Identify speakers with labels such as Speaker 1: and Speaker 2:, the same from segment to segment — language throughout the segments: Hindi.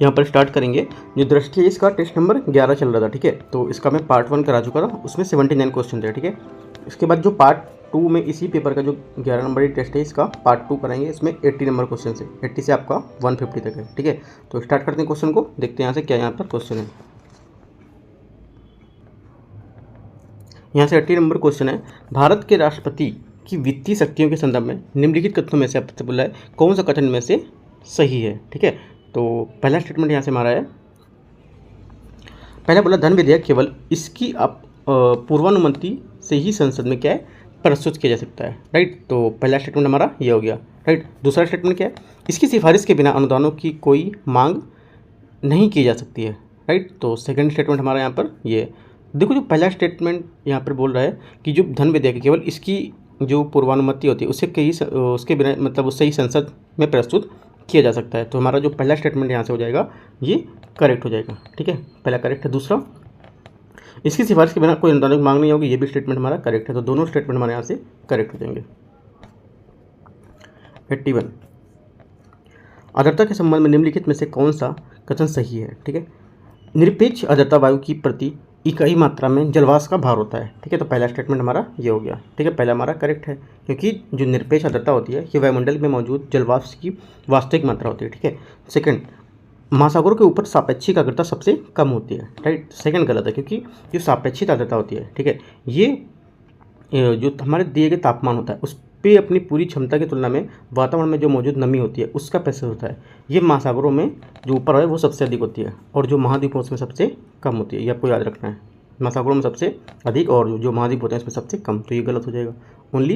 Speaker 1: यहाँ पर स्टार्ट करेंगे। जो दृष्टि है इसका टेस्ट नंबर 11 चल रहा था, ठीक है। तो इसका मैं पार्ट 1 करा चुका था, उसमें 79 क्वेश्चन थे, ठीक है। इसके बाद जो पार्ट 2 में इसी पेपर का जो 11 नंबर टेस्ट है इसका पार्ट 2 कराएंगे। इसमें 80 नंबर क्वेश्चन है, 80 से आपका 150 तक है, ठीक है। तो स्टार्ट करते हैं क्वेश्चन को, देखते हैं यहाँ से क्या यहाँ पर क्वेश्चन है। यहाँ से 80 नंबर क्वेश्चन है, भारत के राष्ट्रपति की वित्तीय शक्तियों के संदर्भ में निम्नलिखित कथनों में से आपसे बोला है कौन सा कथन में से सही है, ठीक है। तो पहला स्टेटमेंट यहाँ से हमारा है, पहला बोला धन विधेयक केवल इसकी पूर्वानुमति से ही संसद में क्या है प्रस्तुत किया जा सकता है, राइट। तो पहला स्टेटमेंट हमारा ये हो गया, राइट। दूसरा स्टेटमेंट क्या है, इसकी सिफारिश के बिना अनुदानों की कोई मांग नहीं की जा सकती है, राइट। तो सेकंड स्टेटमेंट हमारा यहाँ पर ये देखो, जो पहला स्टेटमेंट यहाँ पर बोल रहा है कि जो धन विधेयक केवल इसकी जो पूर्वानुमति होती है उसके बिना मतलब उससे ही संसद में प्रस्तुत किया जा सकता है। तो हमारा जो पहला स्टेटमेंट यहाँ से हो जाएगा ये करेक्ट हो जाएगा, ठीक है, पहला करेक्ट है। दूसरा, इसकी सिफारिश के बिना कोई अनुदान की मांग नहीं होगी, ये भी स्टेटमेंट हमारा करेक्ट है। तो दोनों स्टेटमेंट हमारे यहाँ से करेक्ट हो जाएंगे। 81, आर्द्रता के संबंध में निम्नलिखित में से कौन सा कथन सही है, ठीक है। निरपेक्ष आर्द्रता वायु की प्रति इकाई मात्रा में जलवाष्प का भार होता है, ठीक है। तो पहला स्टेटमेंट हमारा ये हो गया, ठीक है, पहला हमारा करेक्ट है, क्योंकि जो निरपेक्ष आर्द्रता होती है ये वायुमंडल में मौजूद जलवाष्प की वास्तविक मात्रा होती है, ठीक है। सेकंड, महासागरों के ऊपर सापेक्षिक आर्द्रता सबसे कम होती है, राइट। सेकंड गलत है, क्योंकि जो सापेक्षिक आर्द्रता होती है, ठीक है, ये जो हमारे दिए गए तापमान होता है उस पे अपनी पूरी क्षमता की तुलना में वातावरण में जो मौजूद नमी होती है उसका प्रतिशत होता है। ये महासागरों में जो ऊपर है वो सबसे अधिक होती है और जो महाद्वीपों उसमें सबसे कम होती है, ये आपको याद रखना है। महासागरों में सबसे अधिक और जो महाद्वीप होते हैं इसमें सबसे कम, तो ये गलत हो जाएगा। ओनली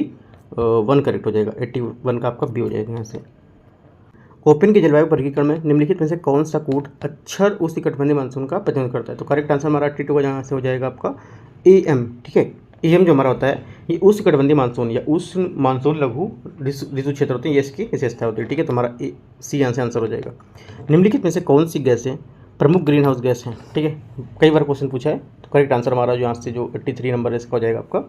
Speaker 1: 1 करेक्ट हो जाएगा, 81 का आपका बी हो जाएगा यहाँ से। कोपेन के जलवायु वर्गीकरण में निम्नलिखित में से कौन सा कूट अक्षर उष्णकटिबंधीय मानसून का प्रतिनिधित्व करता है। तो करेक्ट आंसर हमारा 82 का यहाँ से हो जाएगा आपका AM, ठीक है। AM जो हमारा होता है ये उष्णकटिबंधीय मानसून या उष्ण मानसून लघु ऋतु क्षेत्र होते हैं, ये इसकी विशेषता होती है, ठीक है। तो हमारा C यहाँ से आंसर हो जाएगा। निम्नलिखित में से कौन सी गैसें प्रमुख ग्रीन हाउस गैस हैं, ठीक है, कई बार क्वेश्चन पूछा है। तो करेक्ट आंसर हमारा जो यहाँ से जो 83 नंबर है इसका हो जाएगा आपका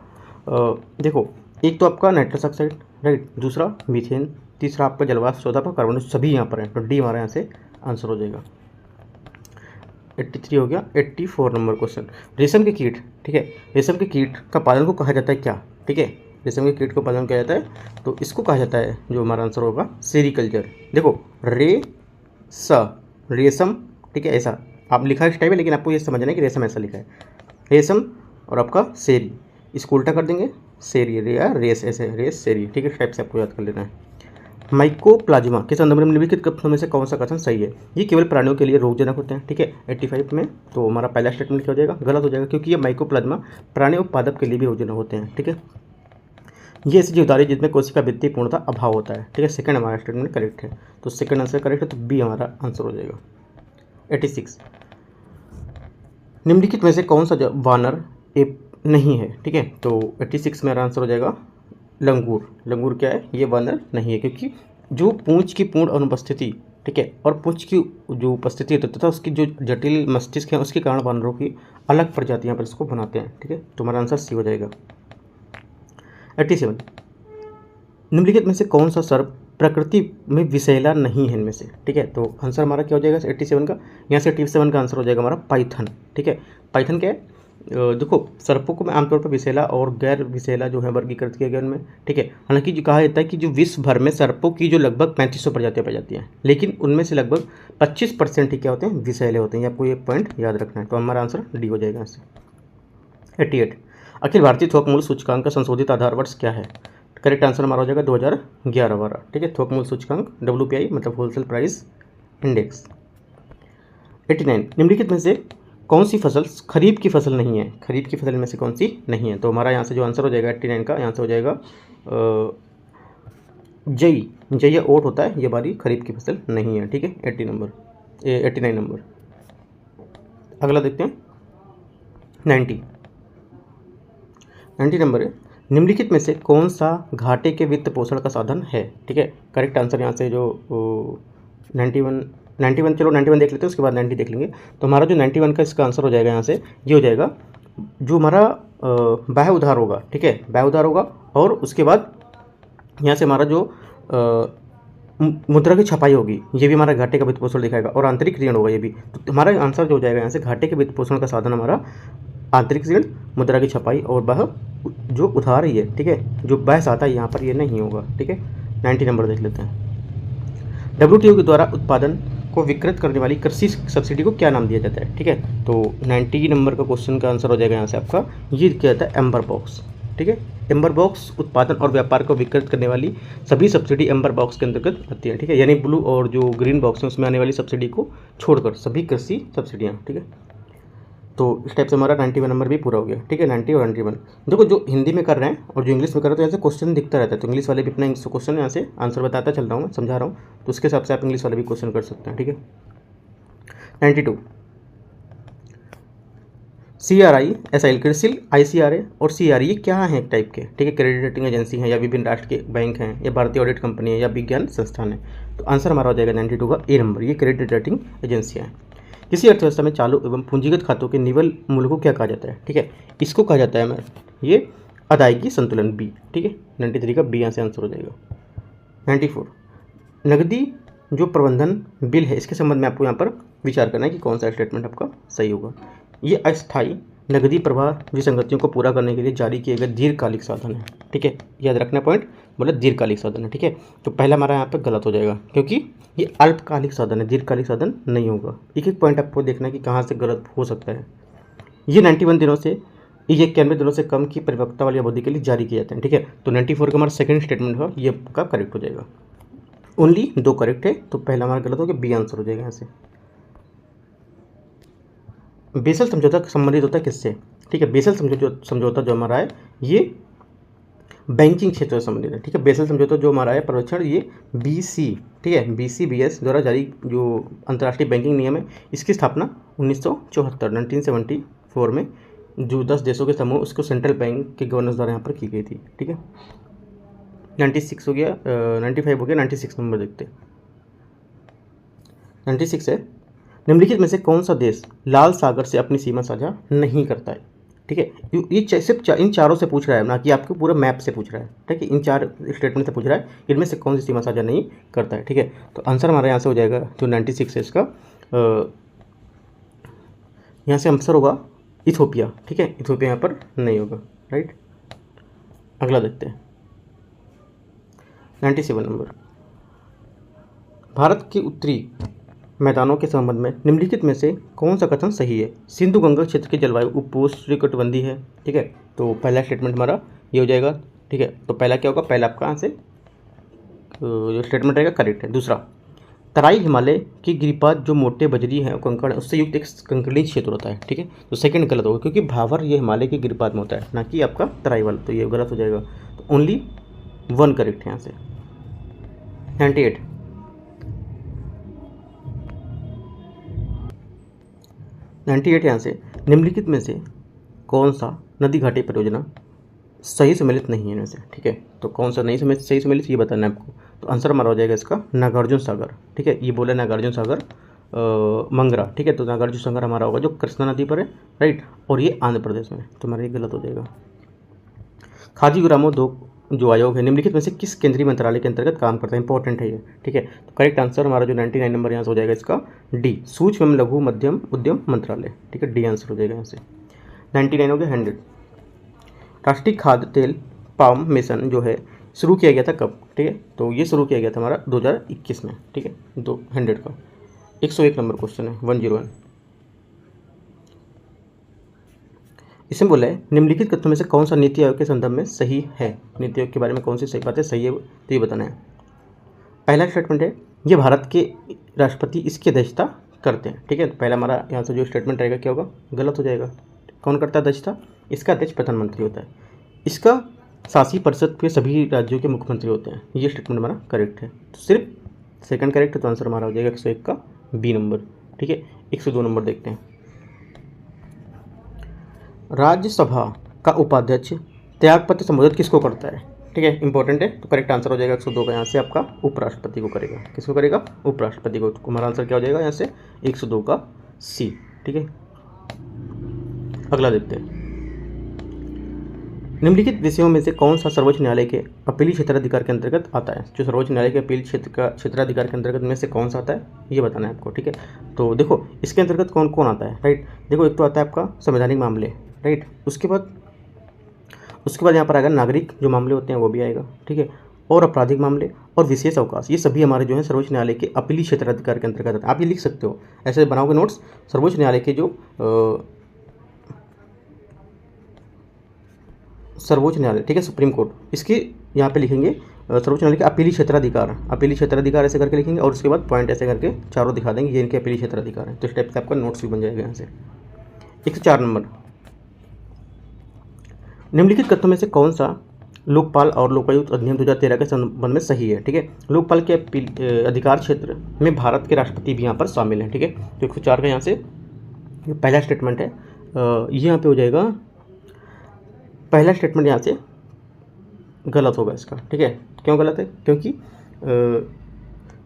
Speaker 1: देखो, एक तो आपका नाइट्रस ऑक्साइड, राइट, दूसरा मीथेन, तीसरा आपका जलवाष्प, चौथा आपका कार्बन, सभी यहाँ पर है। तो डी हमारे यहाँ से आंसर हो जाएगा। 83 हो गया। 84 नंबर क्वेश्चन, रेशम के कीट, ठीक है, रेशम के कीट का पालन को कहा जाता है क्या, ठीक है, रेशम के कीट को पालन किया जाता है तो इसको कहा जाता है, जो हमारा आंसर होगा सेरीकल्चर। देखो रेशम, ठीक है, ऐसा आप लिखा इस टाइप है, लेकिन आपको ये समझना है कि रेशम ऐसा लिखा है, रेशम और आपका सेरी, इसको उल्टा कर देंगे सेरी, रे या रेस, ऐसे रेस सेरी, ठीक है, इस टाइप से आपको याद कर लेना है। माइकोप्लाज्मा के संदर्भ में निम्नलिखित कथनों में से कौन सा कथन सही है। ये केवल प्राणियों के लिए रोगजनक होते हैं, ठीक है, 85 में। तो हमारा पहला स्टेटमेंट क्या हो जाएगा, गलत हो जाएगा, क्योंकि ये माइकोप्लाज्मा प्राणी उत्पादक के लिए भी रोगजनक होते हैं, ठीक है। ये ऐसी जीवधारी जिसमें कोशिका वृद्धि पूर्णता अभाव होता है, ठीक है। सेकंड हमारा स्टेटमेंट करेक्ट है, तो सेकंड आंसर करेक्ट है, तो बी हमारा आंसर हो जाएगा। 86, निम्नलिखित में से कौन सा वानर एप नहीं है, ठीक है। तो 86 मेरा आंसर हो जाएगा लंगूर। लंगूर क्या है, ये वानर नहीं है, क्योंकि जो पूंछ की पूर्ण अनुपस्थिति, ठीक है, और पूंछ की जो उपस्थिति होती है तथा उसकी जो जटिल मस्तिष्क है उसके कारण वानरों की अलग प्रजातियां पर इसको बनाते हैं, ठीक है। तो हमारा आंसर सी हो जाएगा। 87, निम्नलिखित में से कौन सा सर्प प्रकृति में विषैला नहीं है इनमें से, ठीक है। तो आंसर हमारा क्या हो जाएगा 87 का, यहाँ से 87 का आंसर हो जाएगा हमारा पाइथन, ठीक है। पाइथन क्या है, देखो सर्पों को आमतौर पर विषैला और गैर विषैला जो है वर्गीकृत किया गया उनमें, ठीक है। हालांकि जो कहा जाता है कि जो विश्व भर में सर्पों की जो लगभग 3500 प्रजातियां पाई जाती हैं, लेकिन उनमें से लगभग 25% ही क्या होते हैं, विषैले होते हैं। आपको ये पॉइंट याद रखना है। तो हमारा आंसर डी हो जाएगा यहाँ से। 88, अखिल भारतीय थोक मूल्य सूचकांक का संशोधित आधार वर्ष क्या है। करेक्ट आंसर हमारा हो जाएगा 2011, ठीक है। थोक मूल्य सूचकांक WPI मतलब होलसेल प्राइस इंडेक्स। 89, निम्नलिखित में से कौन सी फसल खरीफ की फसल नहीं है, खरीफ की फसल में से कौन सी नहीं है। तो हमारा यहाँ से जो आंसर हो जाएगा 89 का, यहाँ से हो जाएगा जई या ओट होता है, ये हमारी खरीफ की फसल नहीं है, ठीक है। 89 नंबर। अगला देखते हैं 90 नंबर है, निम्नलिखित में से कौन सा घाटे के वित्त पोषण का साधन है, ठीक है। करेक्ट आंसर यहाँ से जो 91 चलो 91 देख लेते हैं, उसके बाद 90 देख लेंगे। तो हमारा जो 91 का इसका आंसर हो जाएगा यहाँ से ये हो जाएगा, जो हमारा बाह्य उधार होगा, ठीक है, बाह्य उधार होगा, और उसके बाद यहाँ से हमारा जो मुद्रा की छपाई होगी, ये भी हमारा घाटे का वित्त पोषण दिखाएगा, और आंतरिक ऋण होगा ये भी। तो हमारा आंसर जो हो जाएगा यहाँ से, घाटे के वित्त पोषण का साधन हमारा आंतरिक ऋण, मुद्रा की छपाई, और वह जो उधार ही है, ठीक है, जो बहस आता है यहाँ पर ये नहीं होगा, ठीक है। 90 नंबर देख लेते हैं। WTO के द्वारा उत्पादन को विकृत करने वाली कृषि सब्सिडी को क्या नाम दिया जाता है, ठीक है। तो 90 नंबर का क्वेश्चन का आंसर हो जाएगा यहाँ से आपका, ये क्या जाता है, एम्बर बॉक्स, ठीक है। एम्बर बॉक्स उत्पादन और व्यापार को विकृत करने वाली सभी सब्सिडी एम्बर बॉक्स के अंतर्गत आती है, ठीक है। यानी ब्लू और जो ग्रीन बॉक्स है उसमें आने वाली सब्सिडी को छोड़कर सभी कृषि सब्सिडियाँ, ठीक है। तो इस टाइप से हमारा 91 नंबर भी पूरा हो गया, ठीक है। 90 और 91 देखो, जो हिंदी में कर रहे हैं और जो इंग्लिश में कर रहे हैं तो यहाँ से क्वेश्चन दिखता रहता है, तो इंग्लिश वाले भी अपना क्वेश्चन यहाँ से आंसर बताता चल रहा हूँ मैं, समझा रहा हूँ, तो उसके हिसाब से आप इंग्लिश वाले भी क्वेश्चन कर सकते हैं, ठीक है। 92 CRI, SIL, क्रिसिल, ICRA और CRE ये क्या है एक टाइप के, ठीक है। क्रेडिट रेटिंग एजेंसी है, या विभिन्न राष्ट्र के बैंक हैं, या भारतीय ऑडिट कंपनी है, या विज्ञान संस्थान है। तो आंसर हमारा हो जाएगा 92 का ए नंबर, ये क्रेडिट रेटिंग एजेंसियाँ हैं। किसी अर्थव्यवस्था में चालू एवं पूंजीगत खातों के निवल मूल्य को क्या कहा जाता है, ठीक है। इसको कहा जाता है मैं ये अदायगी संतुलन, बी, ठीक है। 93 का बी यहाँ से आंसर हो जाएगा। 94 नकदी जो प्रबंधन बिल है, इसके संबंध में आपको यहाँ पर विचार करना है कि कौन सा स्टेटमेंट आपका सही होगा। ये अस्थायी नकदी प्रवाह विसंगतियों को पूरा करने के लिए जारी किए गए दीर्घकालिक साधन है, ठीक है। याद रखना पॉइंट, बोले दीर्घकालिक साधन है, ठीक है। तो पहला हमारा यहाँ पे गलत हो जाएगा, क्योंकि ये अल्पकालिक साधन है, दीर्घकालिक साधन नहीं होगा। एक एक पॉइंट आपको देखना है कि कहाँ से गलत हो सकता है। ये 91 दिनों से, ये 91 दिनों से कम की परिपक्वता वाली अवधि के लिए जारी किए जाते हैं, ठीक है। तो 94 का हमारा सेकंड स्टेटमेंट होगा, ये आपका करेक्ट हो जाएगा। ओनली 2 करेक्ट है, तो पहला हमारा गलत हो गया, बी आंसर हो जाएगा यहाँ से। बेसल समझौता संबंधित होता है किससे, ठीक है। बेसल समझौता जो हमारा है ये बैंकिंग क्षेत्र से संबंधित है, ठीक है। बेसल समझौता जो हमारा है पर्यवेक्षण, ये BC, ठीक है, BCBS द्वारा जारी जो अंतर्राष्ट्रीय बैंकिंग नियम है, इसकी स्थापना 1974 में जो 10 देशों के समूह, उसको सेंट्रल बैंक के गवर्नर्स द्वारा यहाँ पर की गई थी, ठीक है। 96 हो गया, 95 हो गया, 96 नंबर देखते हैं। 96 है, निम्नलिखित में से कौन सा देश लाल सागर से अपनी सीमा साझा नहीं करता है, ठीक है। ये सिर्फ इन चारों से पूछ रहा है ना, कि आपको पूरा मैप से पूछ रहा है, ठीक है। इन 4 स्टेटमेंट से पूछ रहा है, इनमें से कौन सी सीमा साझा नहीं करता है, ठीक है। तो आंसर हमारा यहाँ से हो जाएगा जो 96 है इसका, यहाँ से आंसर होगा इथोपिया, ठीक है। इथोपिया यहाँ पर नहीं होगा, राइट। अगला देखते हैं 97 नंबर। भारत के उत्तरी मैदानों के संबंध में निम्नलिखित में से कौन सा कथन सही है। सिंधु गंगा क्षेत्र की जलवायु उपोष्णकटिबंधीय है, ठीक है। तो पहला स्टेटमेंट हमारा ये हो जाएगा, ठीक है। तो पहला क्या होगा, पहला आपका यहाँ से जो स्टेटमेंट रहेगा करेक्ट है। दूसरा, तराई हिमालय की गिरिपात जो मोटे बजरी है कंकड़ उससे युक्त एक कंकड़ी क्षेत्र होता है, ठीक है। तो सेकंड गलत होगा, क्योंकि भावर ये हिमालय की गिरिपात में होता है, ना कि आपका तराई वाला, तो ये गलत हो जाएगा। तो ओनली 1 करेक्ट है यहाँ से। 98 यहाँ से, निम्नलिखित में से कौन सा नदी घाटी परियोजना सही सम्मिलित नहीं है इनमें से, ठीक है। तो कौन सा नहीं सही सम्मिलित ये बताना है आपको। तो आंसर हमारा हो जाएगा इसका नागार्जुन सागर, ठीक है। ये बोला नागार्जुन सागर मंगरा, ठीक है। तो नागार्जुन सागर हमारा होगा जो कृष्णा नदी पर है, राइट, और ये आंध्र प्रदेश में, तो हमारा ये गलत हो जाएगा। खादी ग्रामोद्योग जो आयोग है निम्नलिखित में से किस केंद्रीय मंत्रालय के अंतर्गत काम करता है, इंपॉर्टेंट है ये, ठीक है। तो करेक्ट आंसर हमारा जो 99 नंबर यहाँ से हो जाएगा इसका डी, सूक्ष्म एवं लघु मध्यम उद्यम मंत्रालय, ठीक है। डी आंसर हो जाएगा यहाँ से। 99 हो गया। 100 राष्ट्रीय खाद्य तेल पाम मिशन जो है शुरू किया गया था कब, ठीक है। तो ये शुरू किया गया था हमारा 2021 में, ठीक है। 100 का 101 नंबर क्वेश्चन है, 101। इसमें बोला है निम्नलिखित कथनों में से कौन सा नीति आयोग के संदर्भ में सही है। नीति आयोग के बारे में कौन सी सही बात है, सही है, तो ये बताना है। पहला स्टेटमेंट है ये भारत के राष्ट्रपति इसकी अध्यक्षता करते हैं, ठीक है। तो पहला हमारा यहाँ से जो स्टेटमेंट रहेगा क्या होगा, गलत हो जाएगा। कौन करता है अध्यक्षता, इसका अध्यक्ष प्रधानमंत्री होता है। इसका शासी परिषद के सभी राज्यों के मुख्यमंत्री होते हैं, ये स्टेटमेंट हमारा करेक्ट है। तो सिर्फ सेकंड करेक्ट है, तो आंसर हमारा हो जाएगा 101 का बी नंबर, ठीक है। 102 नंबर देखते हैं। राज्यसभा का उपाध्यक्ष त्यागपत्र संबोधित किसको करता है, ठीक है, इंपॉर्टेंट है। तो करेक्ट आंसर हो जाएगा 102 का यहाँ से आपका उपराष्ट्रपति को करेगा। किसको करेगा, उपराष्ट्रपति को। तो हमारा आंसर क्या हो जाएगा यहाँ से 102 का सी, ठीक है। अगला देखते हैं निम्नलिखित विषयों में से कौन सा सर्वोच्च न्यायालय के अपीली क्षेत्राधिकार के अंतर्गत आता है? जो सर्वोच्च न्यायालय के अपील क्षेत्राधिकार के अंतर्गत में से कौन सा आता है, ये बताना है आपको, ठीक है। तो देखो इसके अंतर्गत कौन कौन आता है, राइट। देखो एक तो आता है आपका संवैधानिक मामले, राइट। उसके बाद यहाँ पर आएगा नागरिक जो मामले होते हैं वो भी आएगा, ठीक है। और आपराधिक मामले और विशेष अवकाश, ये सभी हमारे जो है सर्वोच्च न्यायालय के अपीली क्षेत्राधिकार के अंतर्गत आते हैं। आप ये लिख सकते हो, ऐसे बनाओगे नोट्स, सर्वोच्च न्यायालय के जो सर्वोच्च न्यायालय, ठीक है, सुप्रीम कोर्ट, इसके यहाँ पे लिखेंगे सर्वोच्च न्यायालय के अपीली क्षेत्राधिकार ऐसे करके लिखेंगे, और उसके बाद पॉइंट ऐसे करके चारों दिखा देंगे, ये इनके अपीली क्षेत्राधिकार है। तो इस टाइप से आपका नोट्स भी बन जाएगा यहाँ से। 104 नंबर, निम्नलिखित कथनों में से कौन सा लोकपाल और लोकायुक्त अधिनियम 2013 के संबंध में सही है, ठीक है। लोकपाल के अधिकार क्षेत्र में भारत के राष्ट्रपति भी यहाँ पर शामिल हैं, ठीक है। तो 104 का यहाँ से पहला स्टेटमेंट है, ये यहाँ पे हो जाएगा, पहला स्टेटमेंट यहाँ से गलत होगा इसका, ठीक है। क्यों गलत है? क्योंकि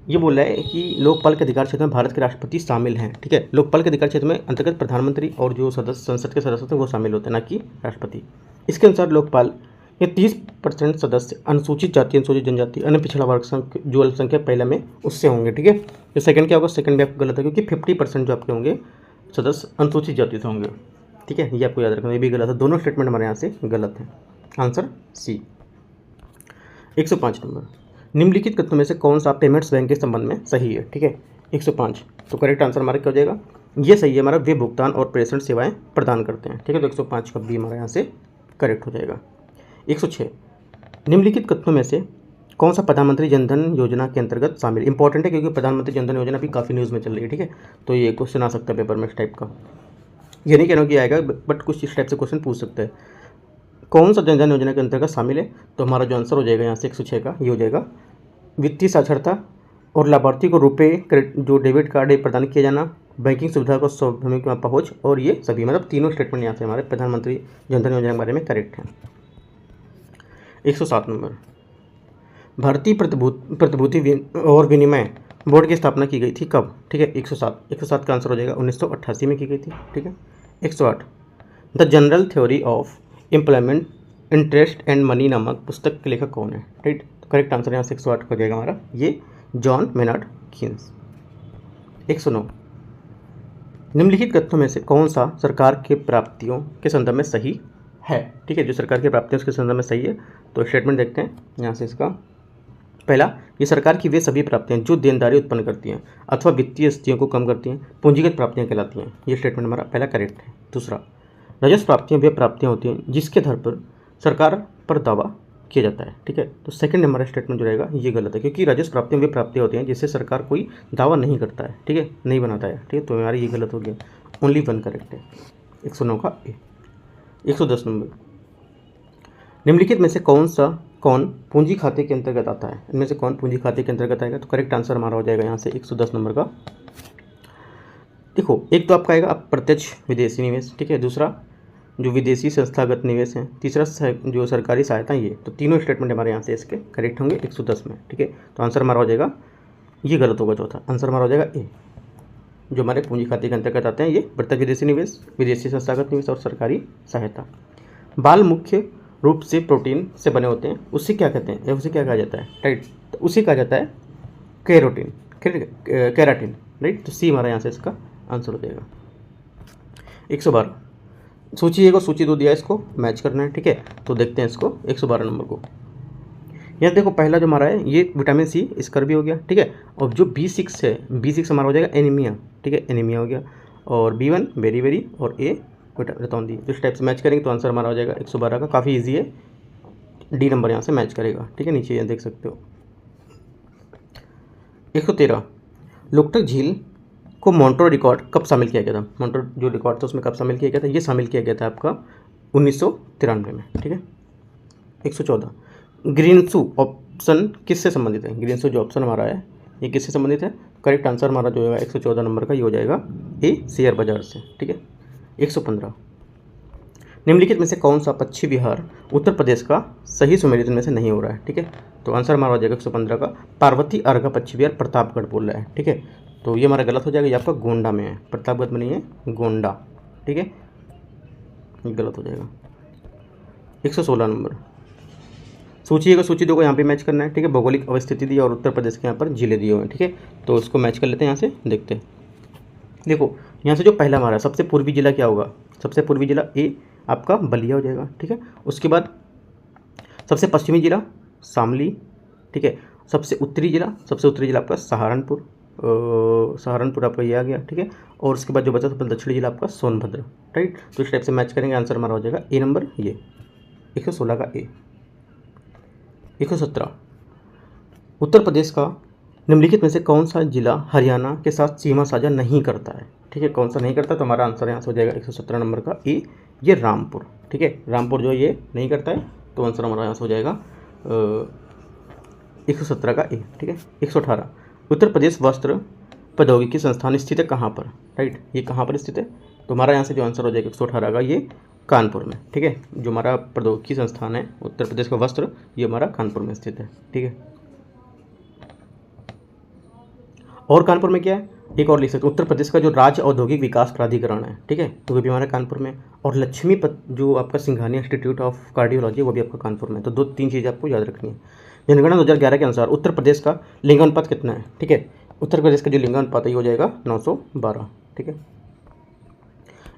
Speaker 1: ये बोल रहा है कि लोकपाल के अधिकार क्षेत्र में भारत के राष्ट्रपति शामिल हैं, ठीक है। लोकपाल के अधिकार क्षेत्र में अंतर्गत प्रधानमंत्री और जो सदस्य संसद के सदस्य होते हैं वो शामिल होते हैं, ना कि राष्ट्रपति। इसके अनुसार लोकपाल के 30% सदस्य अनुसूचित जाति, अनुसूचित जनजाति, अन्य पिछड़ा वर्ग जो अल्पसंख्यक पहले में उससे होंगे, ठीक है। तो सेकंड क्या होगा? सेकंड भी आपको गलत है, क्योंकि 50% जो आपके होंगे सदस्य अनुसूचित जाति से होंगे, ठीक है। ये आपको याद रखना, ये भी गलत है। दोनों स्टेटमेंट हमारे यहाँ से गलत है। Answer C. 105 नंबर, निम्नलिखित कथनों में से कौन सा पेमेंट्स बैंक के संबंध में सही है, ठीक है। 105, तो करेक्ट आंसर हमारा क्या हो जाएगा? ये सही है हमारा, वे भुगतान और प्रेषण सेवाएं प्रदान करते हैं, ठीक है। तो 105 का बी हमारे यहाँ से करेक्ट हो जाएगा। 106, निम्नलिखित कथनों में से कौन सा प्रधानमंत्री जनधन योजना के अंतर्गत शामिल? इंपॉर्टेंट है क्योंकि प्रधानमंत्री जनधन योजना भी काफ़ी न्यूज़ में चल रही है, ठीक है। तो ये क्वेश्चन आ सकता है पेपर में इस टाइप का, ये नहीं कहना कि आएगा, बट कुछ इस टाइप से क्वेश्चन पूछ सकते हैं। कौन सा जनधन योजना के अंतर्गत शामिल है? तो हमारा जो आंसर हो जाएगा यहाँ से 106 का ये हो जाएगा, वित्तीय साक्षरता और लाभार्थी को रुपए जो डेबिट कार्ड है प्रदान किया जाना, बैंकिंग सुविधा को स्वाभाविक पहुँच, और ये सभी मतलब तीनों स्टेटमेंट यहाँ से हमारे प्रधानमंत्री जनधन योजना के बारे में करेक्ट हैं। 107 नंबर, भारतीय प्रतिभूति और विनिमय बोर्ड की स्थापना की गई थी कब? ठीक है, 107 का आंसर हो जाएगा 1988 में की गई थी, ठीक है। 108, the general theory of employment interest and money नामक पुस्तक के लेखक कौन है? राइट, तो करेक्ट आंसर यहाँ से 108 हो जाएगा हमारा, ये जॉन मेनार्ड कीन्स। 109, निम्नलिखित कथनों में से कौन सा सरकार के प्राप्तियों के संदर्भ में सही है? ठीक है, जो सरकार की प्राप्तियों उसके संदर्भ में सही है, तो स्टेटमेंट देखते हैं यहाँ से इसका। पहला, ये सरकार की वे सभी प्राप्तियां जो देनदारी उत्पन्न करती हैं अथवा वित्तीय स्थितियों को कम करती हैं पूंजीगत प्राप्तियां कहलाती हैं। ये स्टेटमेंट हमारा पहला करेक्ट है। दूसरा, राजस्व प्राप्तियां वे प्राप्तियां होती हैं जिसके आधार पर सरकार पर दावा किया जाता है, ठीक है। तो सेकंड हमारा स्टेटमेंट जो रहेगा ये गलत है, क्योंकि राजस्व प्राप्तियां वे प्राप्तियां होती हैं जिससे सरकार कोई दावा नहीं करता है, ठीक है, नहीं बनाता है, ठीक है। तो हमारा ये गलत हो गया, ओनली वन करेक्ट है, 109 का ए। 110 नंबर, निम्नलिखित में से कौन पूंजी खाते के अंतर्गत आता है? इनमें से कौन पूंजी खाते के अंतर्गत आएगा? तो करेक्ट आंसर हमारा हो जाएगा यहाँ से 110 नंबर का। देखो, एक तो आपका आएगा अप्रत्यक्ष विदेशी निवेश, ठीक है। दूसरा जो विदेशी संस्थागत निवेश है। तीसरा जो सरकारी सहायता, ये तो तीनों स्टेटमेंट हमारे यहाँ से इसके करेक्ट होंगे 110 में, ठीक है। तो आंसर हमारा हो जाएगा, ये गलत होगा चौथा, आंसर हमारा हो जाएगा ए। जो हमारे पूंजी खाते के अंतर्गत आते हैं ये प्रत्यक्ष विदेशी निवेश, विदेशी संस्थागत निवेश और सरकारी सहायता। बाल मुख्य रूप से प्रोटीन से बने होते हैं, उससे क्या कहते हैं या उसे क्या कहा जाता है? राइट, तो उसे कहा जाता है केराटिन, राइट। तो सी हमारा यहाँ से इसका आंसर हो जाएगा। 112, सूची 1 और सूची 2 दिया है, इसको मैच करना है, ठीक है। तो देखते हैं इसको 112 नंबर को। यहाँ देखो पहला जो हमारा है ये विटामिन सी, इसका भी हो गया, ठीक है। और जो B6 है, B6 हमारा हो जाएगा एनीमिया, ठीक है, एनीमिया हो गया। और B1 बेरी और ए रतौंधी। इस टाइप से मैच करेंगे तो आंसर हमारा हो जाएगा 112 का। काफ़ी इजी है, डी नंबर यहाँ से मैच करेगा, ठीक है, नीचे ये देख सकते हो। 113, लोकटक झील को मॉन्ट्रो रिकॉर्ड कब शामिल किया गया था? मॉन्ट्रो जो रिकॉर्ड था उसमें कब शामिल किया गया था? ये शामिल किया गया था आपका 1993 में, ठीक है। 114, ग्रीनसू ऑप्शन किससे संबंधित है? ग्रीनसू जो ऑप्शन हमारा है ये किससे संबंधित है? करेक्ट आंसर हमारा जो है 114 नंबर का ये हो जाएगा ए, शेयर बाजार से, ठीक है। 115, निम्नलिखित में से कौन सा पश्चिम बिहार उत्तर प्रदेश का सही सुमेलित में से नहीं हो रहा है? ठीक है, तो आंसर हमारा हो जाएगा 115 का पार्वती अर्घा पश्चिम बिहार प्रतापगढ़ बोल रहा है, ठीक है। तो ये हमारा गलत हो जाएगा, ये आपका गोंडा में है, प्रतापगढ़ में नहीं है, गोंडा, ठीक है, ये गलत हो जाएगा। 116 नंबर। सूची है, सूची दो को यहाँ पे मैच करना है, ठीक है। भौगोलिक अवस्थिति दी और उत्तर प्रदेश के यहाँ पर जिले दिए हुए हैं, ठीक है। तो उसको मैच कर लेते हैं, यहाँ से देखते हैं। देखो यहाँ से जो पहला हमारा सबसे पूर्वी जिला क्या होगा, सबसे पूर्वी जिला ए आपका बलिया हो जाएगा, ठीक है। उसके बाद सबसे पश्चिमी जिला शामली, ठीक है। सबसे उत्तरी जिला आपका सहारनपुर, सहारनपुर आपका ये आ गया, ठीक है। और उसके बाद जो बचा सबसे दक्षिणी जिला आपका सोनभद्र, राइट। तो इस टाइप से मैच करेंगे, आंसर हमारा हो जाएगा ए नंबर, ये 116 का ए। 117 उत्तर प्रदेश का निम्नलिखित में से कौन सा जिला हरियाणा के साथ सीमा साझा नहीं करता है, ठीक है। कौन सा नहीं करता, तो हमारा आंसर यहाँ से हो जाएगा 117 नंबर का ए, ये रामपुर, ठीक है। रामपुर जो ये नहीं करता है, तो आंसर हमारा यहाँ से हो जाएगा 117 का ए, ठीक है। 118 उत्तर प्रदेश वस्त्र प्रौद्योगिकी संस्थान स्थित है कहाँ पर, राइट। ये कहाँ पर स्थित है, तो हमारा यहाँ से जो आंसर हो जाएगा 118 का ये कानपुर में, ठीक है। जो हमारा प्रौद्योगिकी संस्थान है उत्तर प्रदेश का वस्त्र, ये हमारा कानपुर में स्थित है, ठीक है। और कानपुर में क्या है, एक और लिख सकते उत्तर प्रदेश का जो राज्य औद्योगिक विकास प्राधिकरण है, ठीक है, तो वो भी हमारा कानपुर में। और लक्ष्मीपत जो आपका सिंघानिया इंस्टीट्यूट ऑफ कार्डियोलॉजी, वो भी आपका कानपुर में। तो 2-3 चीज़ें आपको याद रखनी है। जनगणना 2011 के अनुसार उत्तर प्रदेश का लिंगानुपात कितना है, ठीक है। उत्तर प्रदेश का जो लिंगानुपात है ये हो जाएगा 912, ठीक है।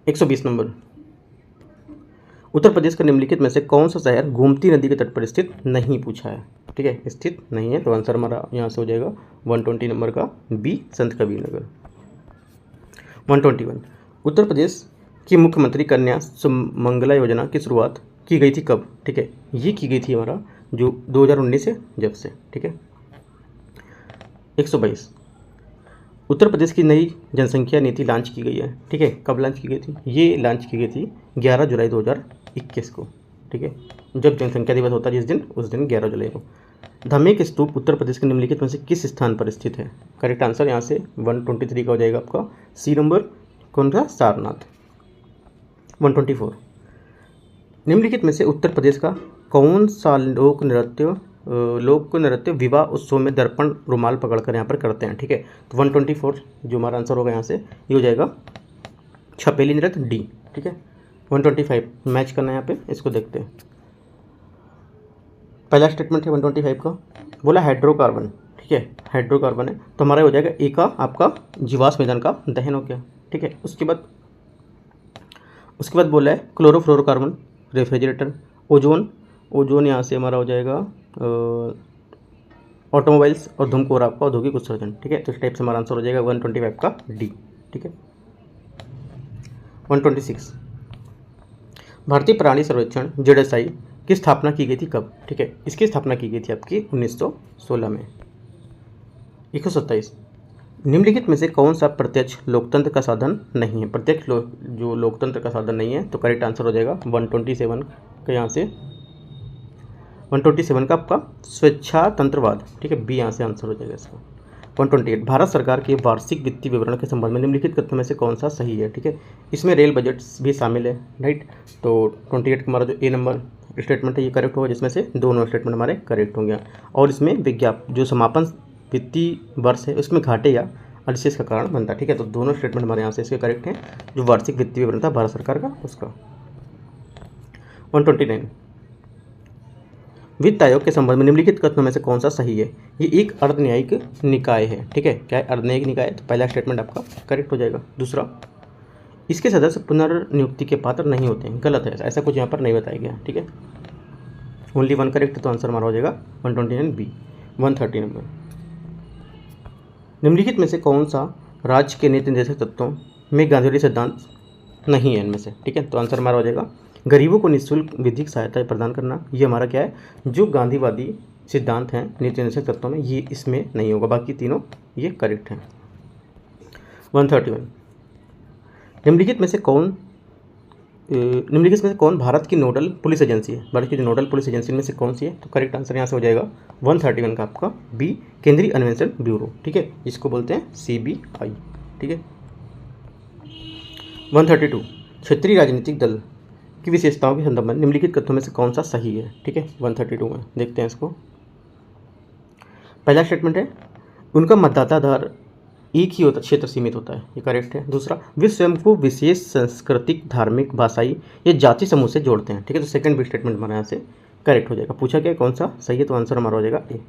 Speaker 1: 120 नंबर उत्तर प्रदेश का निम्नलिखित में से कौन सा शहर गोमती नदी के तट पर स्थित नहीं पूछा है, ठीक है, स्थित नहीं है। तो आंसर हमारा यहाँ से हो जाएगा 120 नंबर का बी, संत कबीर नगर। 121 उत्तर प्रदेश की मुख्यमंत्री कन्या सुमंगला योजना की शुरुआत की गई थी कब, ठीक है। ये की गई थी हमारा जो 2019 से, जब से, ठीक है। 122 उत्तर प्रदेश की नई जनसंख्या नीति लॉन्च की गई है, ठीक है। कब लॉन्च की गई थी, ये लॉन्च की गई थी 11 जुलाई 2021 को, ठीक है। जब जनसंख्या दिवस होता है जिस दिन, उस दिन 11 जुलाई को। धमेक स्तूप उत्तर प्रदेश के निम्नलिखित में से किस स्थान पर स्थित है, करेक्ट आंसर यहाँ से 123 का हो जाएगा आपका सी नंबर, कौन सा, सारनाथ। 124 निम्नलिखित में से उत्तर प्रदेश का कौन सा लोक नृत्य विवाह उत्सव में दर्पण रुमाल पकड़कर यहाँ पर करते हैं, ठीक है। तो 124 जो हमारा आंसर होगा यहाँ से ये हो जाएगा छपेली नृत्य डी, ठीक है। 125 मैच करना है यहाँ पे, इसको देखते हैं। पहला स्टेटमेंट है 125 का, बोला हाइड्रोकार्बन, ठीक है, हाइड्रोकार्बन है, तो हमारा हो जाएगा ए का आपका जीवाश्म ईंधन का दहन हो गया, ठीक है। उसके बाद बोला है क्लोरोफ्लोरोकार्बन रेफ्रिजरेटर। ओजोन यहाँ से हमारा हो जाएगा ऑटोमोबाइल्स, और धूमकोर आपका औद्योगिक उत्सर्जन, ठीक है। तो इस टाइप से हमारा आंसर हो जाएगा 125 का डी, ठीक है। 126 भारतीय प्राणी सर्वेक्षण जेडएसआई की स्थापना की गई थी कब, ठीक है। इसकी स्थापना की गई थी आपकी 1916 में। 127 निम्नलिखित में से कौन सा प्रत्यक्ष लोकतंत्र का साधन नहीं है, प्रत्यक्ष जो लोकतंत्र का साधन नहीं है, तो करेक्ट आंसर हो जाएगा 127 का, यहाँ से 127 का आपका स्वेच्छातंत्रवाद, ठीक है, बी यहाँ से आंसर हो जाएगा इसका। 128 भारत सरकार के वार्षिक वित्तीय विवरण के संबंध में निम्नलिखित कथनों में से कौन सा सही है, ठीक है। इसमें रेल बजट भी शामिल है, राइट। तो 28 का हमारा जो ए नंबर स्टेटमेंट है ये करेक्ट होगा, जिसमें से दोनों स्टेटमेंट हमारे करेक्ट होंगे। और इसमें विज्ञापन जो समापन वित्तीय वर्ष है उसमें घाटे या अधिशेष का कारण बनता है, ठीक है। तो दोनों स्टेटमेंट हमारे यहाँ से इसके करेक्ट हैं, जो वार्षिक वित्तीय विवरण था भारत सरकार का उसका। 129 वित्त आयोग के संबंध में निम्नलिखित कथनों में से कौन सा सही है। ये एक अर्धन्यायिक निकाय है, ठीक है। क्या है, अर्धन्यायिक निकाय, तो पहला स्टेटमेंट आपका करेक्ट हो जाएगा। दूसरा, इसके सदस्य पुनर्नियुक्ति के पात्र नहीं होते हैं, गलत है, ऐसा कुछ यहाँ पर नहीं बताया गया, ठीक है। ओनली 1 करेक्ट, तो आंसर हमारा हो जाएगा 129 बी। 130 नंबर निम्नलिखित में से कौन सा राज्य के नीति निर्देशक तत्वों में गांधीवादी सिद्धांत नहीं है इनमें से, ठीक है। तो आंसर हमारा हो जाएगा गरीबों को निःशुल्क विधिक सहायता प्रदान करना, ये हमारा क्या है, जो गांधीवादी सिद्धांत हैं नीति निर्देशक तत्वों में, ये इसमें नहीं होगा, बाकी तीनों ये करेक्ट हैं। 131 निम्नलिखित में से कौन भारत की नोडल पुलिस एजेंसी है, भारत की जो नोडल पुलिस एजेंसी में से कौन सी है, तो करेक्ट आंसर यहाँ से हो जाएगा 131 का आपका बी, केंद्रीय अन्वेषण ब्यूरो, ठीक है, इसको बोलते हैं CBI, ठीक है। 132 क्षेत्रीय राजनीतिक दल की विशेषताओं के संदर्भ में निम्नलिखित कथनों में से कौन सा सही है, ठीक है। 132 में देखते हैं इसको। पहला स्टेटमेंट है उनका मतदाता आधार एक ही होता क्षेत्र सीमित होता है, ये करेक्ट है। दूसरा, वे स्वयं को विशेष सांस्कृतिक, धार्मिक, भाषाई या जाति समूह से जोड़ते हैं, ठीक है। तो सेकंड भी स्टेटमेंट हमारे यहाँ से करेक्ट हो जाएगा। पूछा क्या कौन सा सही है, तो आंसर हमारा हो जाएगा ए।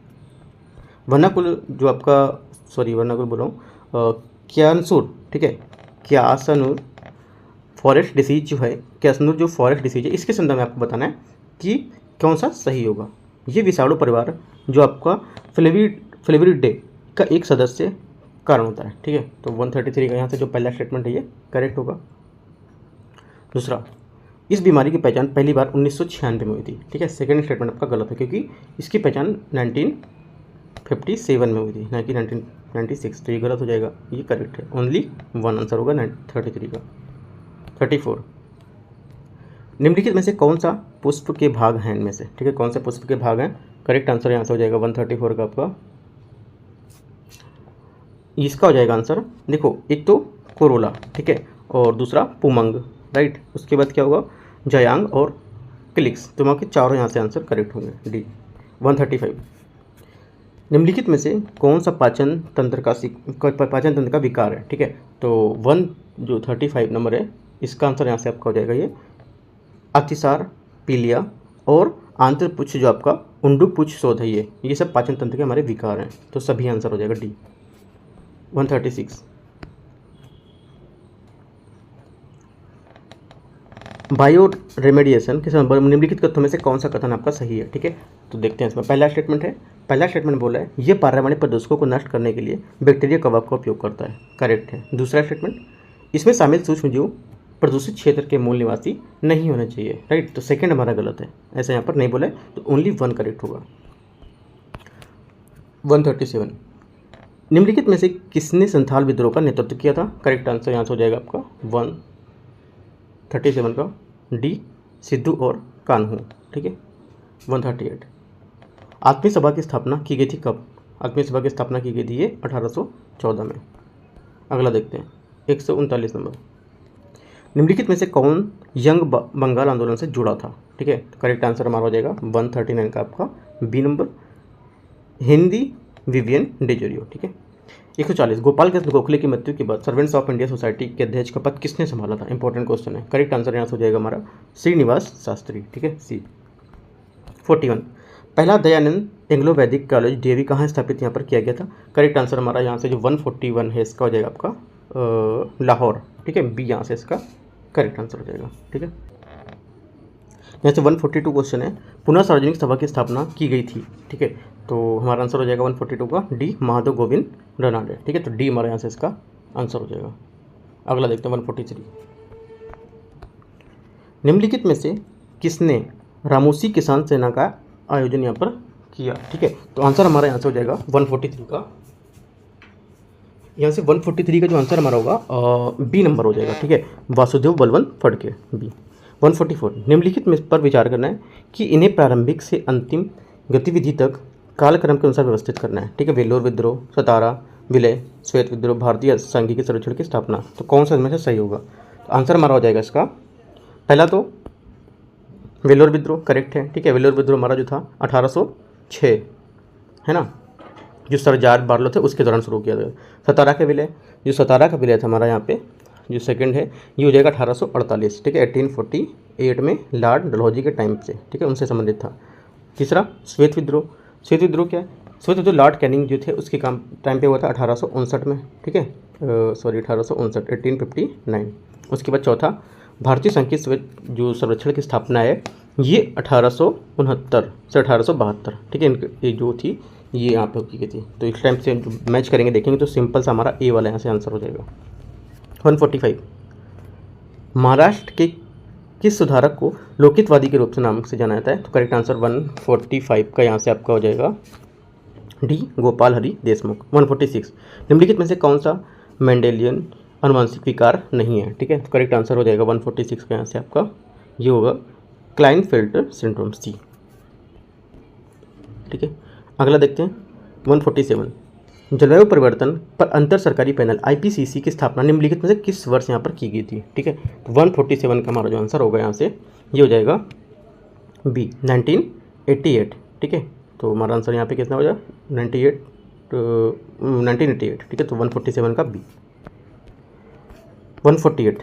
Speaker 1: वर्नाकुल जो आपका वर्नाकुल बोल रहा हूँ, क्यासनूर, ठीक है, क्यासनूर फॉरेस्ट डिसीज जो है, क्यासनूर जो फॉरेस्ट डिसीज है, इसके संदर्भ में आपको बताना है कि कौन सा सही होगा। ये विषाणु परिवार जो आपका फ्लेविरिडे का एक सदस्य कारण होता है, ठीक है। तो 133 का यहाँ से जो पहला स्टेटमेंट है ये करेक्ट होगा। दूसरा, इस बीमारी की पहचान पहली बार 1996 में हुई थी, ठीक है। सेकंड स्टेटमेंट आपका गलत है क्योंकि इसकी पहचान 1957 में हुई थी, ना कि 1996, तो ये गलत हो जाएगा, ये करेक्ट है। ओनली वन आंसर होगा 33 का। 34, निम्नलिखित में से कौन सा पुष्प के भाग हैं इनमें से, ठीक है, कौन से पुष्प के भाग हैं, करेक्ट आंसर यहाँ से हो जाएगा 134 का आपका। इसका हो जाएगा आंसर, देखो एक तो कोरोला, ठीक है, और दूसरा पुमंग, राइट। उसके बाद क्या होगा, जयांग और क्लिक्स, तो वहाँ के चारों यहाँ से आंसर करेक्ट होंगे, डी। 135, निम्नलिखित में से कौन सा पाचन तंत्र का विकार है, ठीक है। तो 135 नंबर है, इसका आंसर यहाँ से आपका हो जाएगा ये अतिसार, पीलिया और आंतरपुच्छ जो आपका उंडुपुच्छ शोथ है, ये सब पाचन तंत्र के हमारे विकार हैं, तो सभी आंसर हो जाएगा डी। 136, बायो रेमेडिएशन के संबंध में निम्नलिखित कथनों में से कौन सा कथन आपका सही है, ठीक है। तो देखते हैं इसमें पहला स्टेटमेंट बोला है ये पर्यावरणीय प्रदूषकों को नष्ट करने के लिए बैक्टीरिया कवक का उपयोग करता है, करेक्ट है। दूसरा स्टेटमेंट, इसमें शामिल सूक्ष्मजीव प्रदूषित क्षेत्र के मूल निवासी नहीं होने चाहिए, राइट। तो सेकंड हमारा गलत है, ऐसा यहाँ पर नहीं बोला है, तो ओनली वन करेक्ट होगा। 137, निम्नलिखित में से किसने संथाल विद्रोह का नेतृत्व किया था, करेक्ट आंसर यहाँ से हो जाएगा आपका 137 का डी, सिद्धू और कान्हू, ठीक है। 138, आत्मीय सभा की स्थापना की गई थी कब, आत्मीय सभा की स्थापना की गई थी ये 1814 में। अगला देखते हैं 139 नंबर, निम्नलिखित में से कौन यंग बंगाल आंदोलन से जुड़ा था, ठीक है। करेक्ट आंसर हमारा हो जाएगा 139 का आपका बी नंबर, हिंदी विवियन डेजोरियो, ठीक है। 140, गोपाल कृष्ण गोखले की मृत्यु के बाद सर्वेंट्स ऑफ इंडिया सोसाइटी के अध्यक्ष का पद किसने संभाला था, इंपॉर्टेंट क्वेश्चन है। करेक्ट आंसर यहाँ से हो जाएगा हमारा श्रीनिवास शास्त्री, ठीक है, सी। 41, पहला दयानंद एंग्लो वैदिक कॉलेज डीएवी कहाँ स्थापित यहाँ पर किया गया था, करेक्ट आंसर हमारा यहाँ से जो 141 है इसका हो जाएगा आपका लाहौर, ठीक है, बी यहाँ से इसका करेक्ट आंसर हो जाएगा, ठीक है। यहाँ से 142 क्वेश्चन है, पुनः सार्वजनिक सभा की स्थापना की गई थी, ठीक है। तो हमारा आंसर हो जाएगा 142 का डी, माधव गोविंद रनाडे, ठीक है। तो डी हमारे यहाँ से इसका आंसर हो जाएगा। अगला देखते हैं 143, निम्नलिखित में से किसने रामोसी किसान सेना का आयोजन यहाँ पर किया, ठीक है। तो आंसर हमारा यहाँ से हो जाएगा 143 का, यहाँ से 143 का जो आंसर हमारा होगा बी नंबर हो जाएगा, ठीक है, वासुदेव बलवंत फड़के, बी। 144, निम्नलिखित में पर विचार करना है कि इन्हें प्रारंभिक से अंतिम गतिविधि तक कालक्रम के अनुसार व्यवस्थित करना है, ठीक है। वेल्लोर विद्रोह, सतारा विलय, श्वेत विद्रोह, भारतीय सांघिक सर्वेक्षण की स्थापना, तो कौन सा इनमें से सही होगा। तो आंसर हमारा हो जाएगा इसका पहला तो वेल्लोर विद्रोह, करेक्ट है, ठीक है। वेल्लोर विद्रोह हमारा जो था 1806 है ना, जो सर जॉर्ज बार्लो थे उसके दौरान शुरू किया गया। सतारा का विलय था हमारा यहाँ पे जो सेकंड है ये हो जाएगा 1848, ठीक है, 1848 में लॉर्ड डलहौजी के टाइम से, ठीक है, उनसे संबंधित था। तीसरा श्वेत विद्रोह क्या है, श्वेत विद्रोह लॉर्ड कैनिंग जो थे उसके काम टाइम पे हुआ था 1859 में, ठीक है, 1859। उसके बाद चौथा भारतीय संघ की श्वेत जो सर्वेक्षण की स्थापना है ये 1869 से 1872, ठीक है, ये जो थी ये यहाँ पे की गई थी। तो इस टाइम से जो मैच करेंगे देखेंगे तो सिंपल सा हमारा ए वाला यहाँ से आंसर हो जाएगा। 145, महाराष्ट्र के किस सुधारक को लोकहितवादी के रूप से नाम से जाना जाता है, तो करेक्ट आंसर 145 का यहाँ से आपका हो जाएगा डी, गोपाल हरि देशमुख। 146, निम्नलिखित में से कौन सा मेंडेलियन अनुवांशिक विकार नहीं है, ठीक है। तो करेक्ट आंसर हो जाएगा 146 का यहाँ से आपका ये होगा क्लाइनफेल्टर सिंड्रोम, सी, ठीक है। अगला देखते हैं 147, जलवायु परिवर्तन पर अंतर सरकारी पैनल IPCC की स्थापना निम्नलिखित में से किस वर्ष यहाँ पर की गई थी, ठीक है। तो 147 का हमारा जो आंसर होगा यहाँ से ये हो जाएगा बी, 1988, ठीक है। तो हमारा आंसर यहाँ पे कितना हो जाएगा 98 1988, ठीक है। तो 147 का बी। 148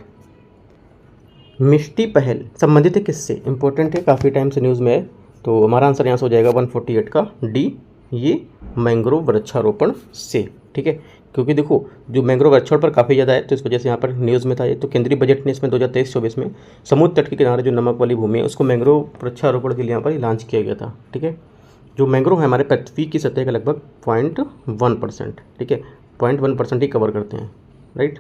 Speaker 1: मिष्टी पहल संबंधित है किससे? इंपॉर्टेंट है, काफ़ी टाइम से न्यूज़ में है, तो हमारा आंसर यहाँ से हो जाएगा 148 का डी, ये मैंग्रोव वृक्षारोपण से, ठीक है। क्योंकि देखो जो मैंग्रोव वृक्षारोपण पर काफ़ी ज़्यादा है, तो इस वजह से यहाँ पर न्यूज़ में था ये। तो केंद्रीय बजट ने इसमें 2023-24 में समुद्र तट के किनारे जो नमक वाली भूमि है उसको मैंग्रोव वृक्षारोपण के लिए यहाँ पर लॉन्च किया गया था, ठीक है। जो मैंग्रोव है हमारे पृथ्वी की सतह का लगभग 0.1%, ठीक है, 0.1% ही कवर करते हैं, राइट।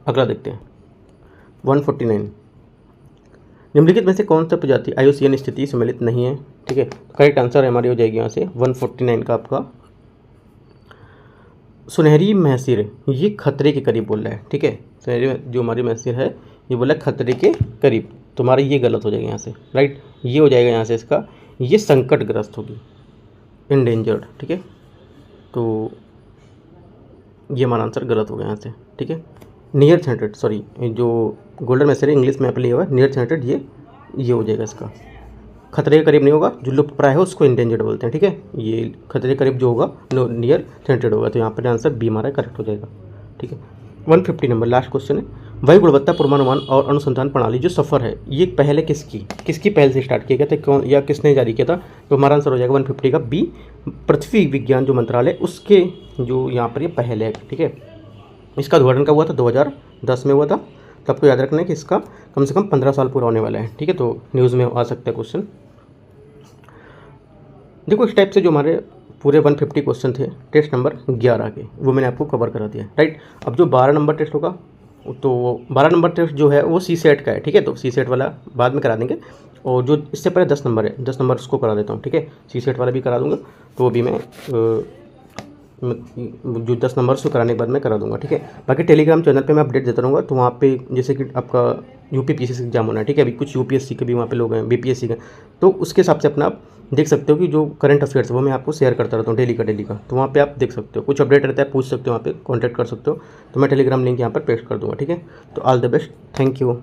Speaker 1: अगला देखते हैं 149 निम्नलिखित में से कौन सा प्रजाति IUCN स्थिति सम्मिलित नहीं है, ठीक है। करेक्ट आंसर हमारी हो जाएगी यहाँ से 149 का आपका सुनहरी महसिर, ये खतरे के करीब बोल रहा है, ठीक है। सुनहरी जो हमारी महसिर है ये बोला खतरे के करीब, तुम्हारा ये गलत हो जाएगा यहाँ से, राइट। ये हो जाएगा यहाँ से इसका, ये संकटग्रस्त होगी, इंडेंजर्ड, ठीक है। तो ये हमारा आंसर गलत हो गया यहाँ से, ठीक है। नियर सेंटेड, सॉरी, जो गोल्डन मैसेज इंग्लिश में लिया हुआ है नियर सेंटेड, ये हो जाएगा इसका, खतरे के करीब नहीं होगा, जो लुप्त प्राय है उसको इंडेंजर्ड बोलते हैं, ठीक है। ये खतरे के करीब जो होगा नियर सेंटेड होगा, तो यहाँ पर आंसर बी हमारा करेक्ट हो जाएगा, ठीक है। 150 नंबर लास्ट क्वेश्चन है, वायु गुणवत्ता पूर्वानुमान और अनुसंधान प्रणाली जो सफ़र है, ये पहले किसकी पहल से स्टार्ट किया गया था, कौन या किसने जारी किया था? तो हमारा आंसर हो जाएगा 150 का बी, पृथ्वी विज्ञान जो मंत्रालय उसके जो यहाँ पर ये पहल है, ठीक है। इसका उद्घाटन कब हुआ था? 2010 में हुआ था। तो आपको याद रखना है कि इसका कम से कम 15 साल पूरा होने वाला है, ठीक है। तो न्यूज़ में आ सकता है क्वेश्चन। देखो इस टाइप से जो हमारे पूरे 150 क्वेश्चन थे टेस्ट नंबर 11 के, वो मैंने आपको कवर करा दिया, राइट। अब जो 12 नंबर टेस्ट होगा, तो 12 नंबर टेस्ट जो है वो CSET का है, ठीक है। तो CSET वाला बाद में करा देंगे, और जो इससे पहले 10 नंबर है, 10 नंबर उसको करा देता हूँ, ठीक है। CSET वाला भी करा दूँगा, तो वो भी मैं जो 10 नंबर उसको कराने के बाद मैं करा दूँगा, ठीक है। बाकी टेलीग्राम चैनल पे मैं अपडेट देता रहूँगा, तो वहाँ पे जैसे कि आपका UPPSC एग्जाम होना है, ठीक है। अभी कुछ UPSC के भी वहाँ पे लोग हैं, BPSC के, तो उसके हिसाब से अपना आप देख सकते हो कि जो करंट अफेयर्स है वो मैं आपको शेयर करता रहता हूँ डेली का, तो वहाँ पे आप देख सकते हो, कुछ अपडेट रहता है पूछ सकते हो, वहाँ पे कांटेक्ट कर सकते हो। तो मैं टेलीग्राम लिंक यहाँ पर पेस्ट कर दूँगा, ठीक है। तो all the best, thank you.